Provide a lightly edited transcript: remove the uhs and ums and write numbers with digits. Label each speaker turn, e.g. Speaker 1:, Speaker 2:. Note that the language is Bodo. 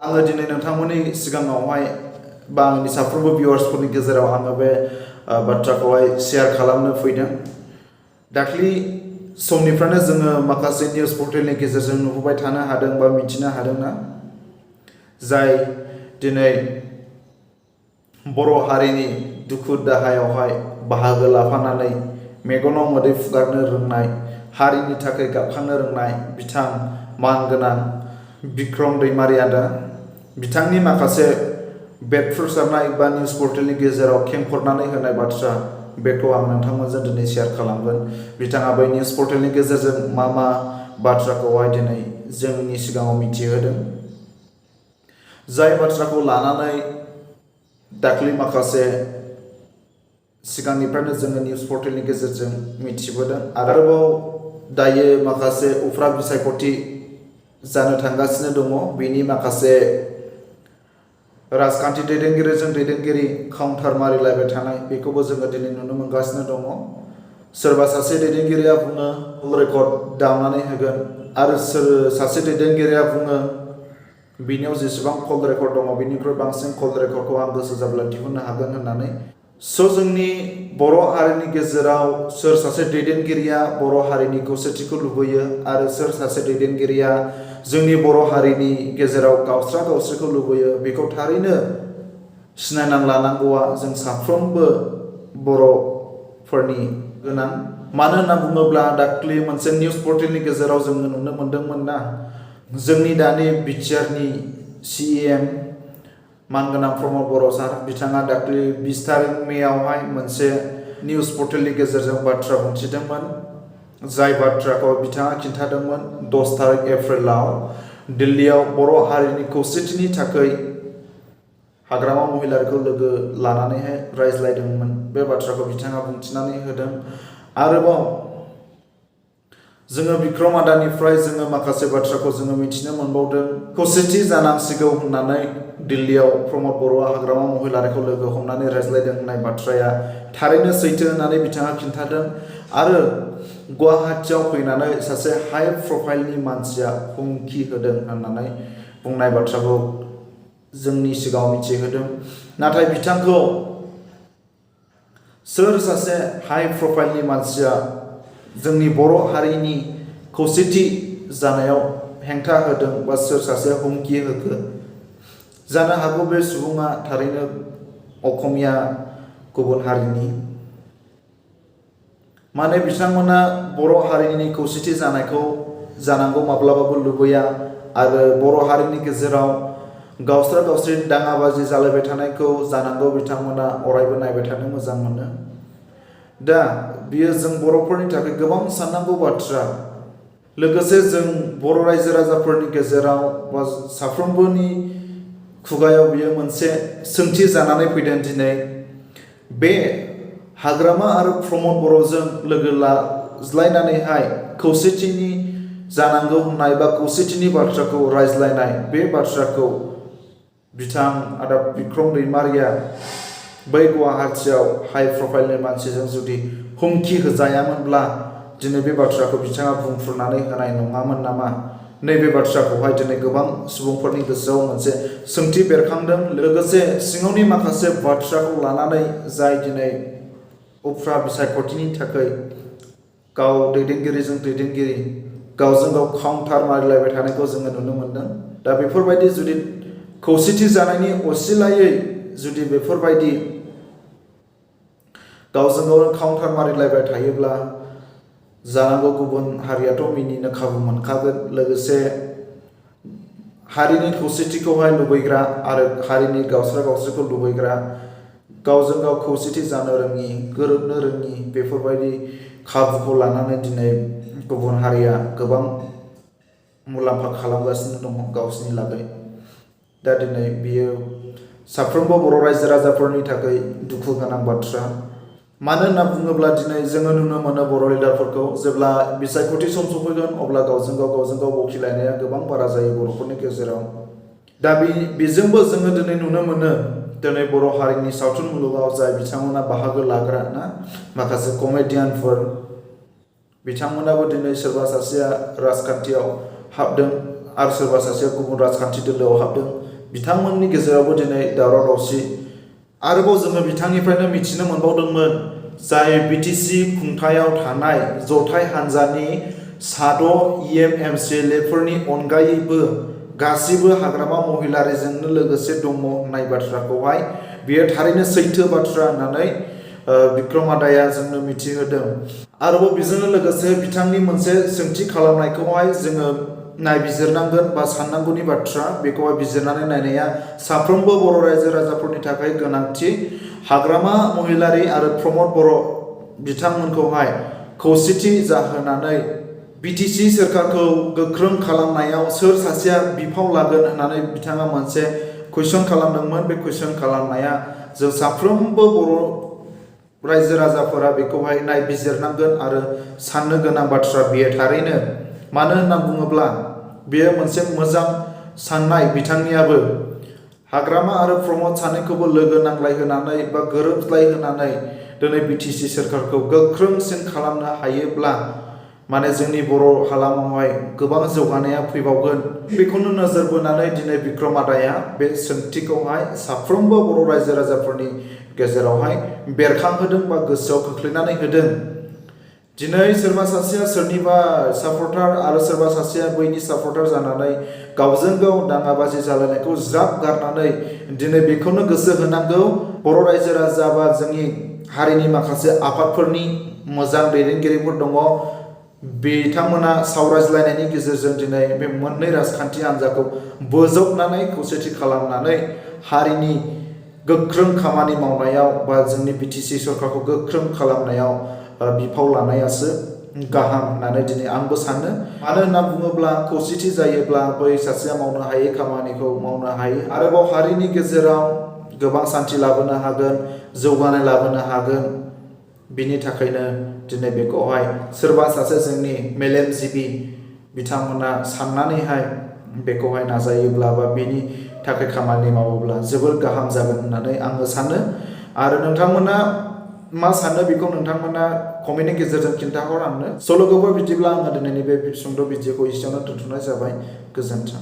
Speaker 1: आङो दिनै नोंथांमोननि सिगाङावहाय बा आंनि साफ्रोमबो भिउवार्सफोरनि गेजेराव आङो बे बाथ्राखौहाय शेयार खालामनो फैदों। दाख्लि समनिफ्रायनो जोङो माखासे निउस पर्टेलनि गेजेरजों नुबोबाय थानो हादों बा मिथिनो हादोंना, जाय दिनै बर' हारिनि दुखु दाहायावहाय बाहागो लाफानानै मेगनाव मोदै फुगारनो रोंनाय, हारिनि थाखाय गाबखांनो रोंनाय बिथां मानगोनां बिक्रम दैमारि आदा, बिथांनि माखासे बेरफ्रुसारनाय बा निउस पर्टेलनि गेजेराव खेंफोरनानै होनाय बाथ्रा, बेखौ आं नोंथांमोनजों दिनै शेयार खालामगोन। बिथाङा बै निउस पर्टेलनि गेजेरजों मा बाथ्राखौहाय दिनै जोंनि सिगाङाव मिथिहोदों, जाय बाथ्राखौ लानानै दाख्लि माखासे सिगांनिफ्रायनो जोङो निउस पर्टेलनि गेजेरजों मिथिबोदों। आरोबाव दायो माखासे उफ्रा बिसायख'थि जानो थांगासिनो दङ। बेनि माखासे राजखान्थि दैदेनगिरिजों दैदेनगिरि काउन्टार मारिलायबाय थानाय, बेखौबो जोङो दिनै नुनो मोनगासिनो दङ। सोरबा सासे दैदेनगिरिया बुङो रेकर्ड दामनानै होगोन, आरो सासे दैदेनगिरिया बुङो बिनियाव जेसेबां कल रेकर्ड दङ बिनिख्रुइ बांसिन कल रेकर्डखौ आं गोसो जाब्ला दिहुननो हागोन होननानै। जोंनि बर' हारिनि गेजेराव सोर सासे दैदेनगिरिया बर' हारिनि खौसेथिखौ लुबैयो, आरो सोर सासे दैदेनगिरिया जोंनि बर' हारिनि गेजेराव गावस्रा गावस्रिखौ लुबैयो, बेखौ थारैनो सिनायनानै लानांगौआ जों साफ्रोमबो बर'फोरनि गोनां। मानो होनना बुङोब्ला दाख्लि मोनसे निउस पर्टेलनि गेजेराव जोङो नुनो मोन्दोंमोन ना, जोंनि दानि बिटिआरनि CEM मानगोनां प्रमद बर' सार, बिथाङा दाख्लि 20 तारिख मेआवहाय मोनसे निउस पर्टेलनि गेजेरजों बाथ्रा बुंथिदोंमोन, जाय बाथ्राखौ बिथाङा खिन्थादोंमोन 10 तारिख एप्रिलाव दिल्लीयाव बर' हारिनि खौसेथिनि थाखाय हाग्रामा महिलारिखौ लोगो लानानैहाय रायज्लायदोंमोन। बे बाथ्राखौ बिथाङा बुंथिनानै होदों। आरोबाव जोङो बिक्रम आदानिफ्राय जोङो माखासे बाथ्राखौ जोङो मिथिनो मोनबावदों। खौसेथि जानांसिगौ होननानै दिल्लीयाव प्रमद बर'आ हाग्रामा महिलारिखौ लोगो हमनानै रायज्लायदों होननाय बाथ्राया थारैनो सैथो होननानै बिथाङा खिन्थादों। आरो गुवाहाटियाव फैनानै सासे हाइ प्रफाइलनि मानसिया हुमखि होदों होननानै बुंनाय बाथ्राखौ जोंनि सिगाङाव मिथिहोदों। नाथाय बिथांखौ सोर सासे हाइ प्रफाइलनि मानसिया जोंनि बर' हारिनि खौसेथि जानायाव हेंथा होदों, बा सोर सासे हुमखि होखो? जानो हागौ बे सुबुङा थारैनो असमिया गुबुन हारिनि। माने बिथांमोना बर' हारिनि खौसेथि जानायखौ जानांगौ माब्लाबाबो लुबैया, आरो बर' हारिनि गेजेराव गावस्रा गावस्रि दाङाबाजि जालायबाय थानायखौ जानांगौ बिथांमोना अरायबो नायबाय थानो मोजां मोनो। दा बियो जों बर'फोरनि थाखाय गोबां साननांगौ बाथ्रा। लोगोसे जों बर' रायजो राजाफोरनि गेजेराव बा साफ्रोमबोनि खुगायाव बियो मोनसे सोंथि जानानै फैदों दिनै, बे हाग्रामा आरो प्रमद बर'जों लोगो लाज्लायनानैहाय खौसेथिनि जानांगौ होननाय बा खौसेथिनि बाथ्राखौ रायज्लायनाय, बे बाथ्राखौ बिथां आदा बिक्रम दैमारिया बै गुवाहाटियाव हाइ प्रफाइलनि मानसिजों जुदि हुमखि होजायामोनब्ला दिनै बे बाथ्राखौ बिथाङा बुंफ्रुनानै होनाय नङामोन नामा? नैबे बाथ्राखौहाय दिनै गोबां सुबुंफोरनि गोसोआव मोनसे सोंथि बेरखांदों। लोगोसे सिङावनि माखासे बाथ्राखौ लानानै जाय दिनै उफ्रा बिसायख'थिनि थाखाय गाव दैदेनगिरिजों दैदेनगिरि गावजों गाव काउन्टार मारिलायबाय थानायखौ जोङो नुनो मोन्दों। दा बेफोरबायदि जुदि खौसेथि जानायनि असिलायै जुदि बेफोरबायदि गावजों गाव काउन्टार मारिलायबाय थायोब्ला जानांगौ गुबुन हारियाथ' मिनिनो खाबु मोनखागोन। लोगोसे हारिनि खौसेथिखौहाय लुबैग्रा आरो हारिनि गावस्रा गावस्रिखौ लुबैग्रा, गावजों गाव खौसेथि जानो रोङि, गोरोबनो रोङि, बेफोरबायदि खाबुखौ लानानै दिनै गुबुन हारिया गोबां मुलाम्फा खालामगासिनो दङ गावसिनि लागै। दा दिनै बियो साफ्रोमबो बर' रायजो राजाफोरनि थाखाय दुखु गोनां बाथ्रा। मानो होनना बुङोब्ला दिनै जोङो नुनो मोनो बर' लिडारफोरखौ जेब्ला बिसायख'थि सम सफैगोन अब्ला गावजों गाव बखिलायनाया गोबां बारा जायो बर'फोरनि गेजेराव। दा बेजोंबो जोङो दिनै नुनो मोनो, दिनै बर' हारिनि सावथुन मुलुगाव जाय बिथांमोना बाहागो लाग्रा ना माखासे कमेडियानफोर, बिथांमोनाबो दिनै सोरबा सासेया राजखान्थियाव हाबदों आरो सोरबा सासेया गुबुन राजखान्थि दोलोआव हाबदों। बिथांमोननि गेजेरावबो दिनै दावराव दावसि आरोबाव जोङो बिथांनिफ्रायनो मिथिनो मोनबावदोंमोन जाय बिटिसि खुंथायाव थानाय जथाय हान्जानि साद' एमएलएफोरनि अनगायैबो गासिबो हाग्रामा महिलारिजोंनो लोगोसे दङ होननाय बाथ्राखौहाय बेयो थारैनो सैथो बाथ्रा होननानै बिक्रम आदाया जोंनो मिथिहोदों। आरोबाव बेजोंनो लोगोसे बिथांनि मोनसे सोंथि खालामनायखौहाय जोङो नायबिजिरनांगोन बा साननांगौनि बाथ्रा, बेखौहाय बिजिरनानै नायनाया साफ्रोमबो बर' रायजो राजाफोरनि थाखाय गोनांथि। हाग्रामा महिलारि आरो प्रमद बर' बिथांमोनखौहाय खौसेथि जाहोनानै बिटिसि सोरखारखौ गोख्रों खालामनायाव सोर सासेया बिफाव लागोन होननानै बिथाङा मोनसे कुइसन खालामदोंमोन। बे कुइसन खालामनाया जों साफ्रोमबो बर' रायजो राजाफोरा बेखौहाय नायबिजिरनांगोन आरो साननो गोनां बाथ्रा बेयो थारैनो। मानो होनना बुङोब्ला बेयो मोनसे मोजां साननाय बिथांनियाबो। हाग्रामा आरो प्रमद सानैखौबो लोगो नांलायहोनानै बा गोरोबलायहोनानै दिनै बिटिसि सोरखारखौ गोख्रोंसिन खालामनो हायोब्ला माने जोंनि बर' हालामावहाय गोबां जौगानाया फैबावगोन। बेखौनो नोजोर बोनानै दिनै बिक्रम आदाया बे सोंथिखौहाय साफ्रोमबो बर' रायजो राजाफोरनि गेजेरावहाय बेरखांहोदों बा गोसोआव खोख्लैनानै होदों। दिनै सोरबा सासेया सोरनिबा सापर्टार आरो सोरबा सासेया बैनि सापर्टार जानानै गावजों गाव दाङाबाजि जालायनायखौ ज्राब गारनानै दिनै बेखौनो गोसो होनांगौ बर' रायजो राजा बा जोंनि हारिनि माखासे आफादफोरनि मोजां दैदेनगिरिफोर दङ। बिथांमोना सावरायज्लायनायनि गेजेरजों दिनै बे मोननै राजखान्थि हान्जाखौ बोजबनानै खौसेथि खालामनानै हारिनि गोख्रों खामानि मावनायाव बा जोंनि बिटिसि सरकारखौ गोख्रों खालामनायाव बिफाव लानायासो गाहाम होननानै दिनै आंबो सानो। मानो होनना बुङोब्ला खौसेथि जायोब्ला बै सासेया मावनो हायै खामानिखौ मावनो हायो। आरोबाव हारिनि गेजेराव गोबां सान्थि लाबोनो हागोन, जौगानाय लाबोनो हागोन। बिनि थाखायनो दिनै बेखौहाय सोरबा सासे जोंनि मेलेमजिबि बिथांमोना साननानैहाय बेखौहाय नाजायोब्ला बा बेनि थाखाय खामानि मावोब्ला जोबोर गाहाम जागोन होननानै आङो सानो। आरो नोंथांमोना मा सानो बेखौ नोंथांमोना कमेन्टनि गेजेरजों खिन्थाहर आंनो। स' लोगोफोर बिदिब्ला आङो दिनैनि बे सुंद' भिडिअखौ एसेयावनो दोनथ'नाय जाबाय। गोजोन्थों।